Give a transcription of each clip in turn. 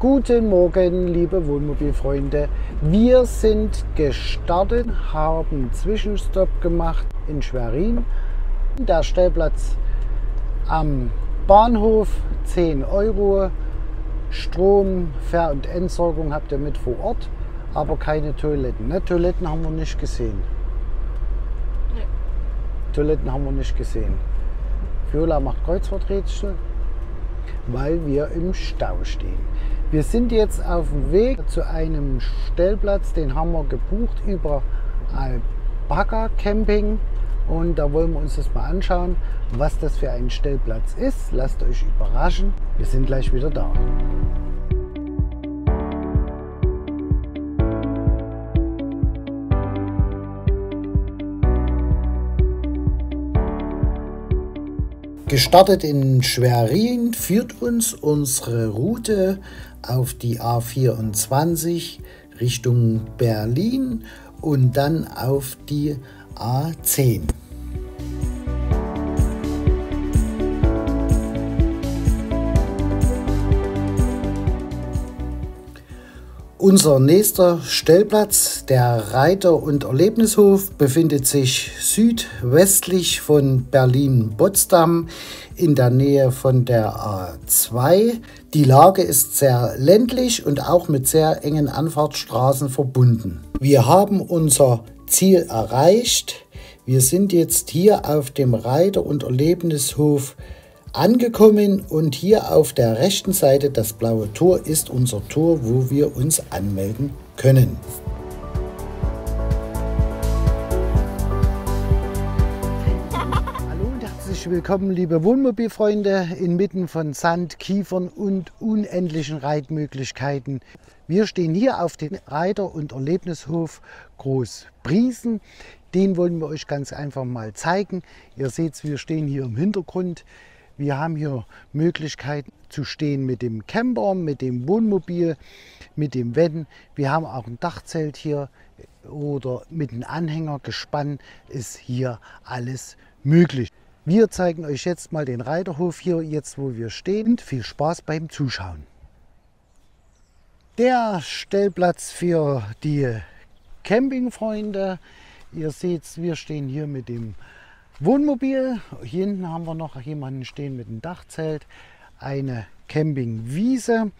Guten Morgen, liebe Wohnmobilfreunde. Wir sind gestartet, haben Zwischenstopp gemacht in Schwerin. Der Stellplatz am Bahnhof 10 Euro. Strom, Ver- und Entsorgung habt ihr mit vor Ort, aber keine Toiletten. Ne? Toiletten haben wir nicht gesehen. Nee. Toiletten haben wir nicht gesehen. Viola macht Kreuzworträtsel, weil wir im Stau stehen. Wir sind jetzt auf dem Weg zu einem Stellplatz, den haben wir gebucht über Alpaca Camping. Und da wollen wir uns das mal anschauen, was das für ein Stellplatz ist. Lasst euch überraschen. Wir sind gleich wieder da. Gestartet in Schwerin führt uns unsere Route auf die A24 Richtung Berlin und dann auf die A10. Unser nächster Stellplatz, der Reiter- und Erlebnishof, befindet sich südwestlich von Berlin-Potsdam in der Nähe von der A2. Die Lage ist sehr ländlich und auch mit sehr engen Anfahrtsstraßen verbunden. Wir haben unser Ziel erreicht. Wir sind jetzt hier auf dem Reiter- und Erlebnishof angekommen und hier auf der rechten Seite das blaue Tor ist unser Tor, wo wir uns anmelden können. Hallo und herzlich willkommen, liebe Wohnmobilfreunde, inmitten von Sand, Kiefern und unendlichen Reitmöglichkeiten. Wir stehen hier auf dem Reiter- und Erlebnishof Großbriesen. Den wollen wir euch ganz einfach mal zeigen. Ihr seht, wir stehen hier im Hintergrund. Wir haben hier Möglichkeit zu stehen mit dem Camper, mit dem Wohnmobil, mit dem Van. Wir haben auch ein Dachzelt hier oder mit einem Anhänger gespannt, ist hier alles möglich. Wir zeigen euch jetzt mal den Reiterhof hier, jetzt wo wir stehen. Und viel Spaß beim Zuschauen. Der Stellplatz für die Campingfreunde. Ihr seht, wir stehen hier mit dem Wohnmobil. Hier hinten haben wir noch jemanden stehen mit einem Dachzelt, eine Campingwiese.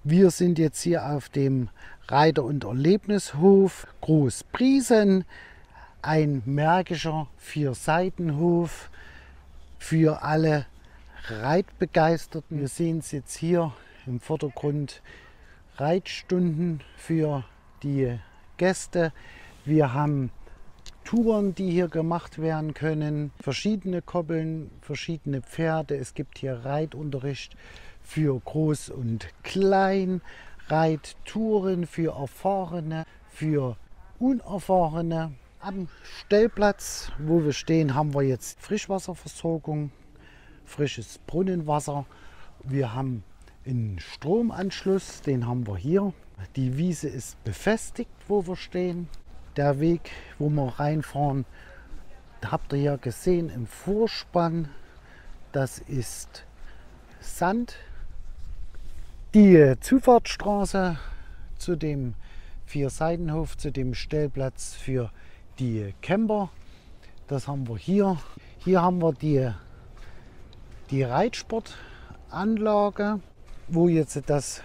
Wir sind jetzt hier auf dem Reiter- und Erlebnishof Großbriesen, ein märkischer Vierseitenhof für alle Reitbegeisterten. Wir sehen es jetzt hier im Vordergrund, Reitstunden für die Gäste. Wir haben Touren, die hier gemacht werden können, verschiedene Koppeln, verschiedene Pferde. Es gibt hier Reitunterricht für Groß und Klein, Reittouren für Erfahrene, für Unerfahrene. Am Stellplatz, wo wir stehen, haben wir jetzt Frischwasserversorgung, frisches Brunnenwasser. Wir haben einen Stromanschluss, den haben wir hier. Die Wiese ist befestigt, wo wir stehen. Der Weg, wo wir reinfahren, habt ihr ja gesehen im Vorspann, das ist Sand. Die Zufahrtsstraße zu dem Vierseitenhof, zu dem Stellplatz für die Camper, das haben wir hier. Hier haben wir die Reitsportanlage, wo jetzt das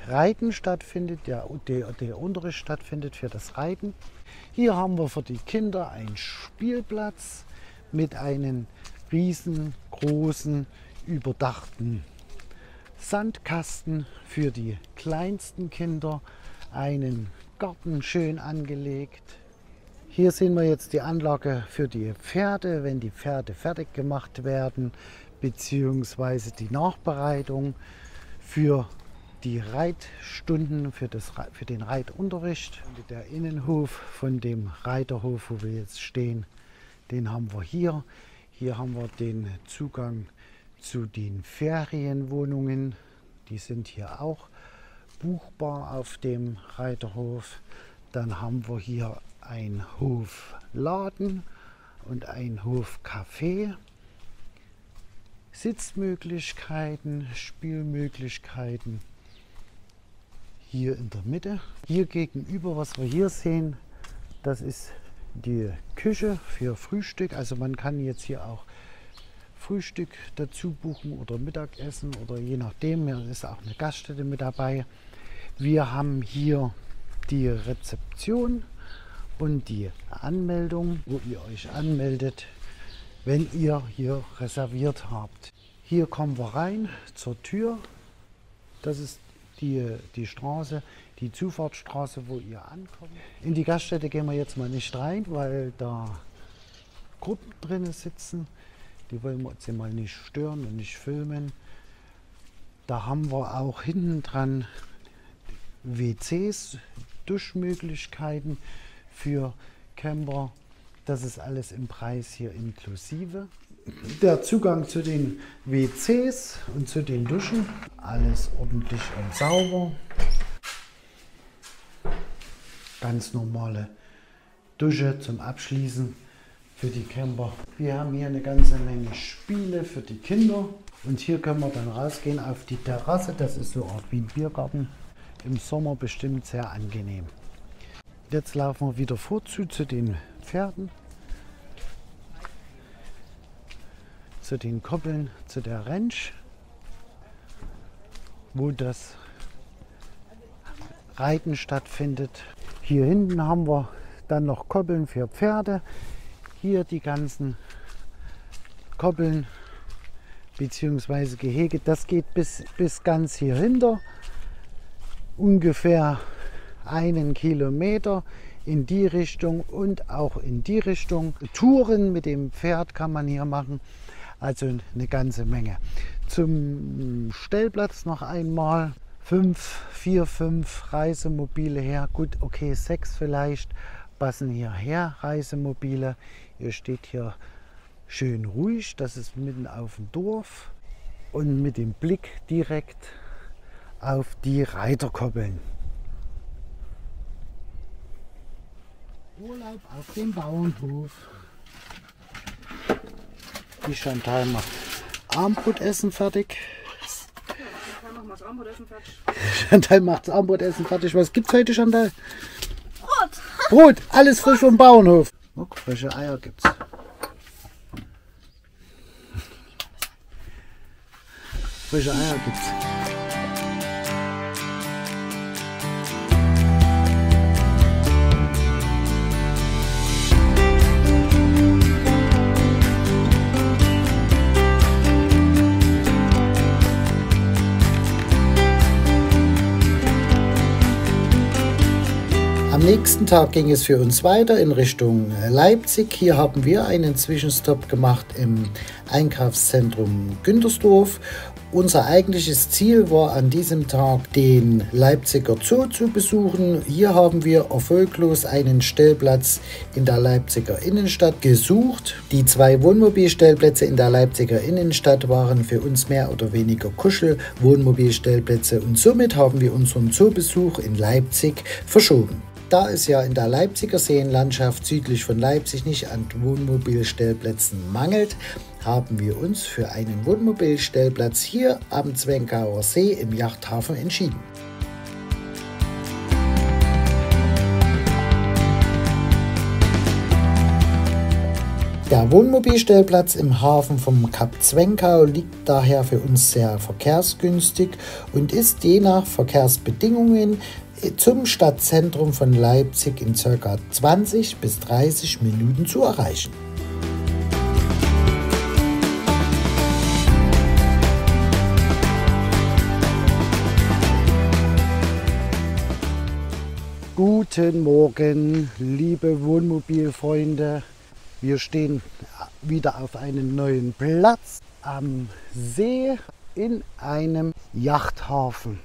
Reiten stattfindet, der Unterricht stattfindet für das Reiten. Hier haben wir für die Kinder einen Spielplatz mit einem riesengroßen überdachten Sandkasten für die kleinsten Kinder, einen Garten schön angelegt. Hier sehen wir jetzt die Anlage für die Pferde, wenn die Pferde fertig gemacht werden, beziehungsweise die Nachbereitung für die Reitstunden, für den Reitunterricht. Und der Innenhof von dem Reiterhof, wo wir jetzt stehen, den haben wir hier. Hier haben wir den Zugang zu den Ferienwohnungen. Die sind hier auch buchbar auf dem Reiterhof. Dann haben wir hier einen Hofladen und einen Hofcafé. Sitzmöglichkeiten, Spielmöglichkeiten. hier in der Mitte. Hier gegenüber, was wir hier sehen, das ist die Küche für Frühstück. Also man kann jetzt hier auch Frühstück dazu buchen oder Mittagessen oder je nachdem. Hier ist auch eine Gaststätte mit dabei. Wir haben hier die Rezeption und die Anmeldung, wo ihr euch anmeldet, wenn ihr hier reserviert habt. Hier kommen wir rein zur Tür. Das ist die Straße, die Zufahrtsstraße, wo ihr ankommt. In die Gaststätte gehen wir jetzt mal nicht rein, weil da Gruppen drinnen sitzen. Die wollen wir jetzt mal nicht stören und nicht filmen. Da haben wir auch hinten dran WCs, Duschmöglichkeiten für Camper. Das ist alles im Preis hier inklusive. Der Zugang zu den WCs und zu den Duschen, alles ordentlich und sauber. Ganz normale Dusche zum Abschließen für die Camper. Wir haben hier eine ganze Menge Spiele für die Kinder. Und hier können wir dann rausgehen auf die Terrasse. Das ist so eine Art wie ein Biergarten. Im Sommer bestimmt sehr angenehm. Jetzt laufen wir wieder vorzu zu den Pferden. Zu den Koppeln, zu der Ranch, wo das Reiten stattfindet. Hier hinten haben wir dann noch Koppeln für Pferde. Hier die ganzen Koppeln bzw. Gehege. Das geht bis ganz hier hinter. Ungefähr 1 Kilometer in die Richtung und auch in die Richtung. Touren mit dem Pferd kann man hier machen. Also eine ganze Menge. Zum Stellplatz noch einmal 4, 5 Reisemobile her. Gut, okay, 6 vielleicht passen hierher, Reisemobile. Ihr steht hier schön ruhig, das ist mitten auf dem Dorf und mit dem Blick direkt auf die Reiterkoppeln. Urlaub auf dem Bauernhof. Die Chantal macht Armbrotessen fertig. Chantal macht das Armbrotessen fertig. Was gibt's heute, Chantal? Brot. Brot, alles frisch vom Bauernhof. Guck, frische Eier gibt's. Frische Eier gibt's. Am nächsten Tag ging es für uns weiter in Richtung Leipzig. Hier haben wir einen Zwischenstopp gemacht im Einkaufszentrum Güntersdorf. Unser eigentliches Ziel war an diesem Tag, den Leipziger Zoo zu besuchen. Hier haben wir erfolglos einen Stellplatz in der Leipziger Innenstadt gesucht. Die 2 Wohnmobilstellplätze in der Leipziger Innenstadt waren für uns mehr oder weniger Kuschel-Wohnmobilstellplätze und somit haben wir unseren Zoobesuch in Leipzig verschoben. Da es ja in der Leipziger Seenlandschaft südlich von Leipzig nicht an Wohnmobilstellplätzen mangelt, haben wir uns für einen Wohnmobilstellplatz hier am Zwenkauer See im Yachthafen entschieden. Der Wohnmobilstellplatz im Hafen vom Kap Zwenkau liegt daher für uns sehr verkehrsgünstig und ist je nach Verkehrsbedingungen zum Stadtzentrum von Leipzig in ca. 20 bis 30 Minuten zu erreichen. Guten Morgen, liebe Wohnmobilfreunde. Wir stehen wieder auf einem neuen Platz am See in einem Yachthafen.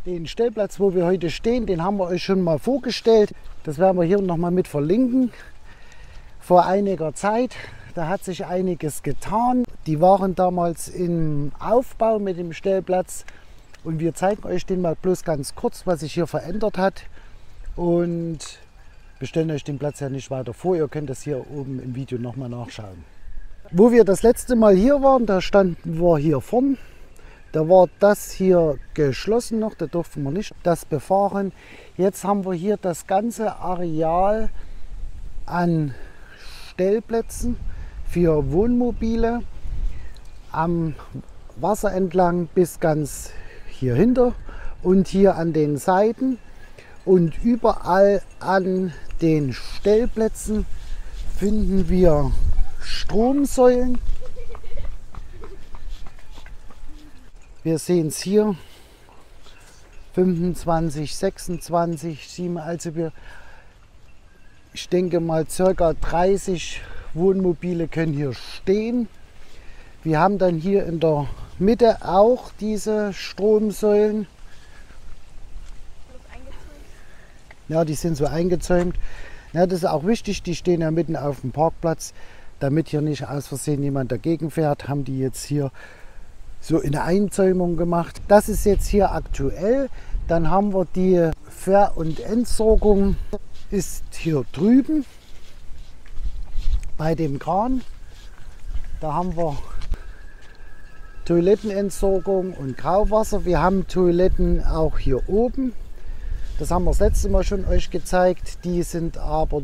Den Stellplatz, wo wir heute stehen, den haben wir euch schon mal vorgestellt. Das werden wir hier noch mal mit verlinken. Vor einiger Zeit, da hat sich einiges getan. Die waren damals im Aufbau mit dem Stellplatz und wir zeigen euch den mal bloß ganz kurz, was sich hier verändert hat. Und wir stellen euch den Platz ja nicht weiter vor. Ihr könnt das hier oben im Video noch mal nachschauen. Wo wir das letzte Mal hier waren, da standen wir hier vorn Da war das hier geschlossen noch, da durften wir nicht das befahren. Jetzt haben wir hier das ganze Areal an Stellplätzen für Wohnmobile am Wasser entlang bis ganz hier hinter und hier an den Seiten. Und überall an den Stellplätzen finden wir Stromsäulen. Wir sehen es hier, 25, 26, 7, also ich denke mal ca. 30 Wohnmobile können hier stehen. Wir haben dann hier in der Mitte auch diese Stromsäulen. Ja, die sind so eingezäunt. Ja, das ist auch wichtig, die stehen ja mitten auf dem Parkplatz, damit hier nicht aus Versehen jemand dagegen fährt, haben die jetzt hier so eine Einzäumung gemacht. Das ist jetzt hier aktuell. Dann haben wir die Ver- und Entsorgung ist hier drüben bei dem Kran. Da haben wir Toilettenentsorgung und Grauwasser. Wir haben Toiletten auch hier oben. Das haben wir das letzte Mal schon euch gezeigt. Die sind aber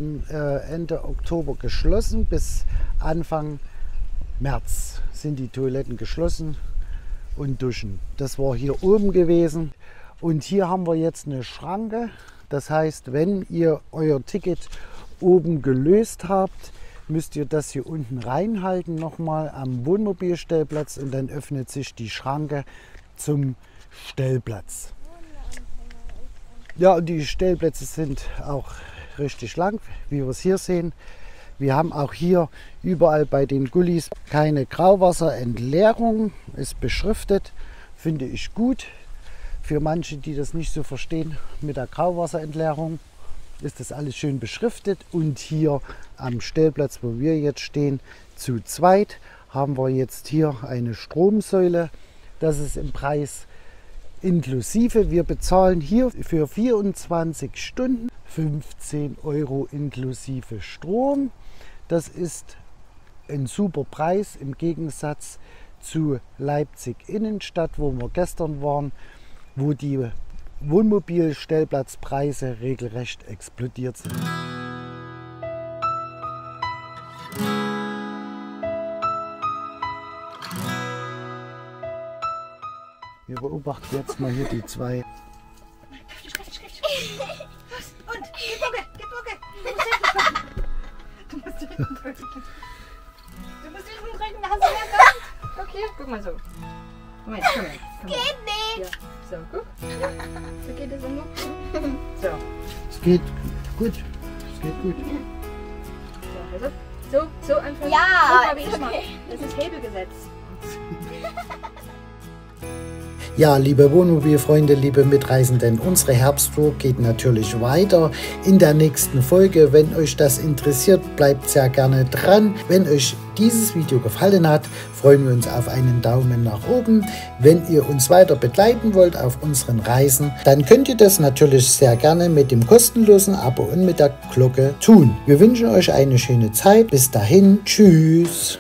Ende Oktober geschlossen. Bis Anfang März sind die Toiletten geschlossen und Duschen. Das war hier oben gewesen. Und hier haben wir jetzt eine Schranke. Das heißt, wenn ihr euer Ticket oben gelöst habt, müsst ihr das hier unten reinhalten nochmal am Wohnmobilstellplatz und dann öffnet sich die Schranke zum Stellplatz. Ja, und die Stellplätze sind auch richtig lang, wie wir es hier sehen. Wir haben auch hier überall bei den Gullis keine Grauwasserentleerung, ist beschriftet, finde ich gut. Für manche, die das nicht so verstehen mit der Grauwasserentleerung, ist das alles schön beschriftet. Und hier am Stellplatz, wo wir jetzt stehen, zu zweit, haben wir jetzt hier eine Stromsäule. Das ist im Preis inklusive. Wir bezahlen hier für 24 Stunden 15 € inklusive Strom. Das ist ein super Preis im Gegensatz zu Leipzig Innenstadt, wo wir gestern waren, wo die Wohnmobilstellplatzpreise regelrecht explodiert sind. Wir beobachten jetzt mal hier die zwei. Und, gib Bucke. Du musst hinten drücken. Du musst hinten drücken, da hast du mehr Kraft. Okay, guck mal so. Moment, komm her. Geht nicht. Ja. So, guck. So geht es immer. So. Es geht gut. Es geht gut. So einfach. Ja, So, okay. Das ist Hebelgesetz. Ja, liebe Wohnmobilfreunde, liebe Mitreisenden, unsere Herbsttour geht natürlich weiter in der nächsten Folge. Wenn euch das interessiert, bleibt sehr gerne dran. Wenn euch dieses Video gefallen hat, freuen wir uns auf einen Daumen nach oben. Wenn ihr uns weiter begleiten wollt auf unseren Reisen, dann könnt ihr das natürlich sehr gerne mit dem kostenlosen Abo und mit der Glocke tun. Wir wünschen euch eine schöne Zeit. Bis dahin, tschüss.